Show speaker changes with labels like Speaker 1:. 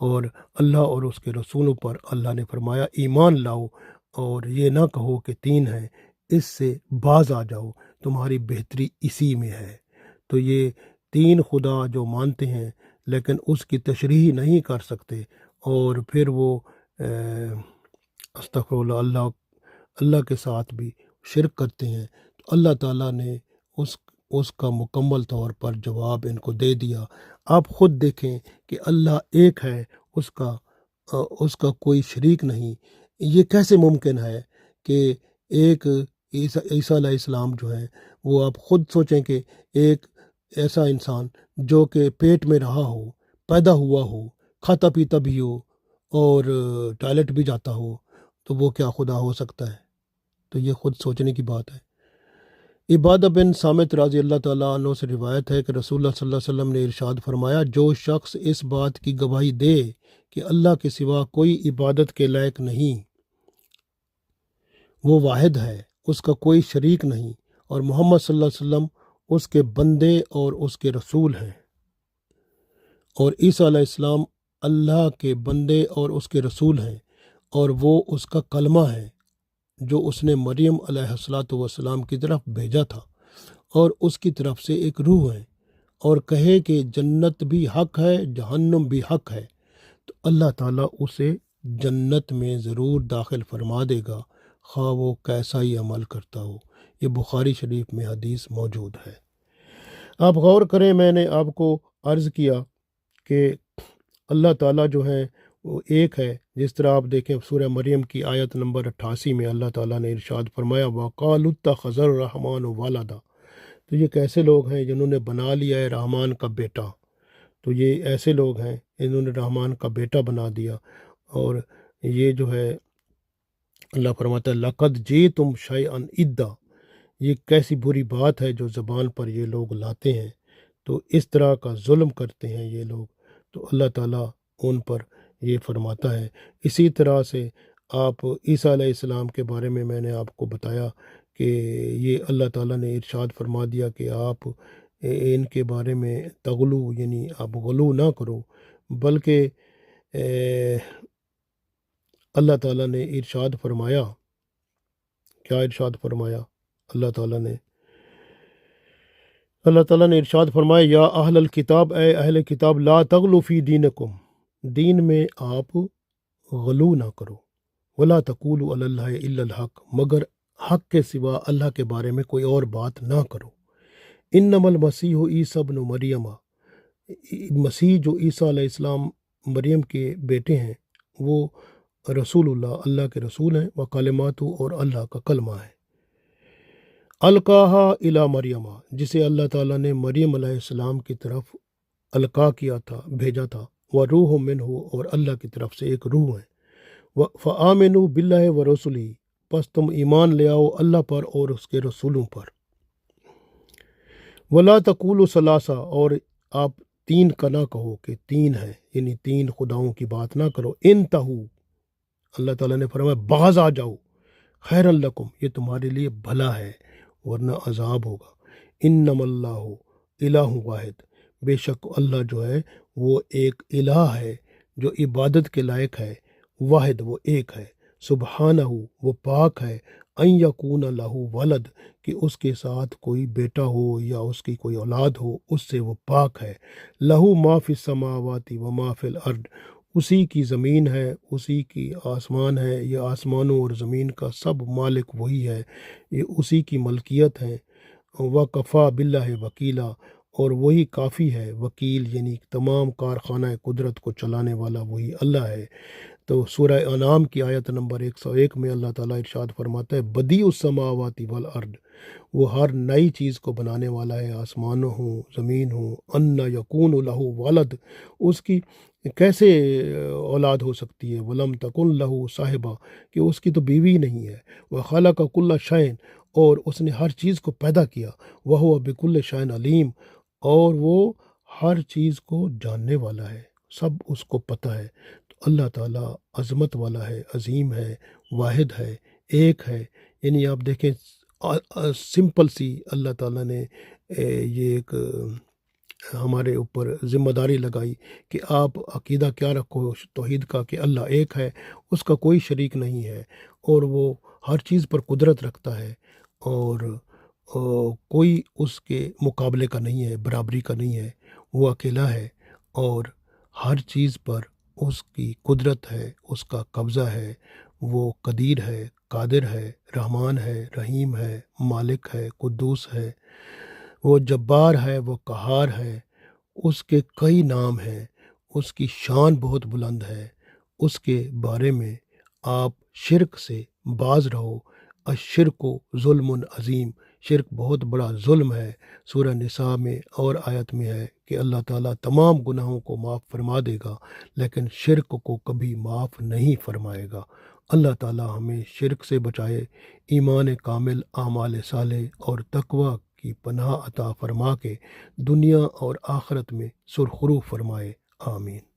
Speaker 1: اور اللہ اور اس کے رسولوں پر اللہ نے فرمایا ایمان لاؤ اور یہ نہ کہو کہ 3 ہیں، اس سے باز آ جاؤ، تمہاری بہتری اسی میں ہے۔ تو یہ 3 خدا جو مانتے ہیں لیکن اس کی تشریح نہیں کر سکتے، اور پھر وہ استغفر اللہ اللہ کے ساتھ بھی شرک کرتے ہیں، تو اللہ تعالیٰ نے اس کا مکمل طور پر جواب ان کو دے دیا۔ آپ خود دیکھیں کہ اللہ ایک ہے، اس کا کوئی شریک نہیں۔ یہ کیسے ممکن ہے کہ ایک عیسیٰ علیہ السلام جو ہیں، وہ آپ خود سوچیں کہ ایک ایسا انسان جو کہ پیٹ میں رہا ہو، پیدا ہوا ہو، کھاتا پیتا بھی ہو اور ٹوائلٹ بھی جاتا ہو، تو وہ کیا خدا ہو سکتا ہے؟ تو یہ خود سوچنے کی بات ہے۔ عبادہ بن صامت رضی اللہ تعالیٰ عنہ سے روایت ہے کہ رسول اللہ صلی اللہ علیہ وسلم نے ارشاد فرمایا، جو شخص اس بات کی گواہی دے کہ اللہ کے سوا کوئی عبادت کے لائق نہیں، وہ واحد ہے، اس کا کوئی شریک نہیں، اور محمد صلی اللہ علیہ وسلم اس کے بندے اور اس کے رسول ہیں، اور عیسیٰ علیہ السلام اللہ کے بندے اور اس کے رسول ہیں، اور وہ اس کا کلمہ ہے جو اس نے مریم علیہ السلام کی طرف بھیجا تھا، اور اس کی طرف سے ایک روح ہے، اور کہے کہ جنت بھی حق ہے، جہنم بھی حق ہے، تو اللہ تعالیٰ اسے جنت میں ضرور داخل فرما دے گا، خواہ وہ کیسا ہی عمل کرتا ہو۔ یہ بخاری شریف میں حدیث موجود ہے۔ آپ غور کریں، میں نے آپ کو عرض کیا کہ اللہ تعالیٰ جو ہے وہ ایک ہے، جس طرح آپ دیکھیں سورہ مریم کی آیت نمبر 88 میں اللہ تعالیٰ نے ارشاد فرمایا وَقَالُوا اتَّخَذَ الرَّحْمَنُ وَلَدًا۔ تو یہ کیسے لوگ ہیں جنہوں نے بنا لیا ہے رحمان کا بیٹا؟ تو یہ ایسے لوگ ہیں انہوں نے رحمان کا بیٹا بنا دیا، اور یہ جو ہے اللہ فرماتا ہے لَقَدْ جِئْتُمْ شَيْئًا إِدًّا، یہ کیسی بری بات ہے جو زبان پر یہ لوگ لاتے ہیں، تو اس طرح کا ظلم کرتے ہیں یہ لوگ، تو اللہ تعالیٰ ان پر یہ فرماتا ہے۔ اسی طرح سے آپ عیسیٰ علیہ السلام کے بارے میں نے آپ کو بتایا کہ یہ اللہ تعالیٰ نے ارشاد فرما دیا کہ آپ ان کے بارے میں تغلو، یعنی آپ غلو نہ کرو، بلکہ اللہ تعالیٰ نے ارشاد فرمایا، کیا ارشاد فرمایا اللہ تعالیٰ نے ارشاد فرمایا یا اہل الکتاب، اے اہل کتاب، لا تغلو فی دینکم، دین میں آپ غلو نہ کرو، ولا تقولوا علی اللہ الا الحق، مگر حق کے سوا اللہ کے بارے میں کوئی اور بات نہ کرو۔ انما المسیح عیسیٰ ابن مریم، مسیح جو عیسیٰ علیہ السلام مریم کے بیٹے ہیں، وہ رسول اللہ کے رسول ہیں، وکلماتہ، اور اللہ کا کلمہ ہے۔ القاہا الی مریم، جسے اللہ تعالیٰ نے مریم علیہ السلام کی طرف القا کیا تھا، بھیجا تھا، وروح منہ، اور اللہ کی طرف سے ایک روح ہے، فآمنوا باللہ ورسلہ، پس تم ایمان لے آؤ اللہ پر اور اس کے رسولوں پر۔ ولا تقولوا ثلاثہ، اور آپ 3 کا نہ کہو کہ 3 ہے، یعنی 3 خداؤں کی بات نہ کرو۔ انتہو، اللہ تعالیٰ نے فرمایا باز آ جاؤ، خیر لکم، یہ تمہارے لیے بھلا ہے، ورنہ عذاب ہوگا۔ انما اللہ الہ واحد، بے شک اللہ جو ہے وہ ایک الہ ہے جو عبادت کے لائق ہے، واحد، وہ ایک ہے، سبحانہ، وہ پاک ہے، ان یکون لہ ولد، کہ اس کے ساتھ کوئی بیٹا ہو یا اس کی کوئی اولاد ہو، اس سے وہ پاک ہے۔ لہ ما فی السماوات و ما فی الارض، اسی کی زمین ہے، اسی کی آسمان ہے، یہ آسمانوں اور زمین کا سب مالک وہی ہے، یہ اسی کی ملکیت ہے۔ وکفا باللہ وکیلا، اور وہی کافی ہے وکیل، یعنی تمام کارخانہ قدرت کو چلانے والا وہی اللہ ہے۔ تو سورہ انعام کی آیت نمبر 101 میں اللہ تعالیٰ ارشاد فرماتا ہے بدیع السماوات والارض، وہ ہر نئی چیز کو بنانے والا ہے، آسمان ہوں، زمین ہوں۔ ان یکون لہ ولد، اس کی کیسے اولاد ہو سکتی ہے؟ ولم تکن لہ صاحبہ، کہ اس کی تو بیوی نہیں ہے۔ وخلق کل شیء، اور اس نے ہر چیز کو پیدا کیا۔ وہو بکل شیء علیم، اور وہ ہر چیز کو جاننے والا ہے، سب اس کو پتہ ہے۔ تو اللہ تعالیٰ عظمت والا ہے، عظیم ہے، واحد ہے، ایک ہے۔ یعنی آپ دیکھیں سمپل سی اللہ تعالیٰ نے یہ ایک ہمارے اوپر ذمہ داری لگائی کہ آپ عقیدہ کیا رکھو توحید کا، کہ اللہ ایک ہے، اس کا کوئی شریک نہیں ہے، اور وہ ہر چیز پر قدرت رکھتا ہے، اور کوئی اس کے مقابلے کا نہیں ہے، برابری کا نہیں ہے، وہ اکیلا ہے، اور ہر چیز پر اس کی قدرت ہے، اس کا قبضہ ہے، وہ قدیر ہے، قادر ہے، رحمان ہے، رحیم ہے، مالک ہے، قدوس ہے، وہ جبار ہے، وہ قہار ہے، اس کے کئی نام ہیں، اس کی شان بہت بلند ہے، اس کے بارے میں آپ شرک سے باز رہو، الشرک ظلم عظیم، شرک بہت بڑا ظلم ہے۔ سورہ نساء میں اور آیت میں ہے کہ اللہ تعالیٰ تمام گناہوں کو معاف فرما دے گا، لیکن شرک کو کبھی معاف نہیں فرمائے گا۔ اللہ تعالیٰ ہمیں شرک سے بچائے، ایمان کامل، اعمال صالح اور تقوی کی پناہ عطا فرما کے دنیا اور آخرت میں سرخرو فرمائے، آمین۔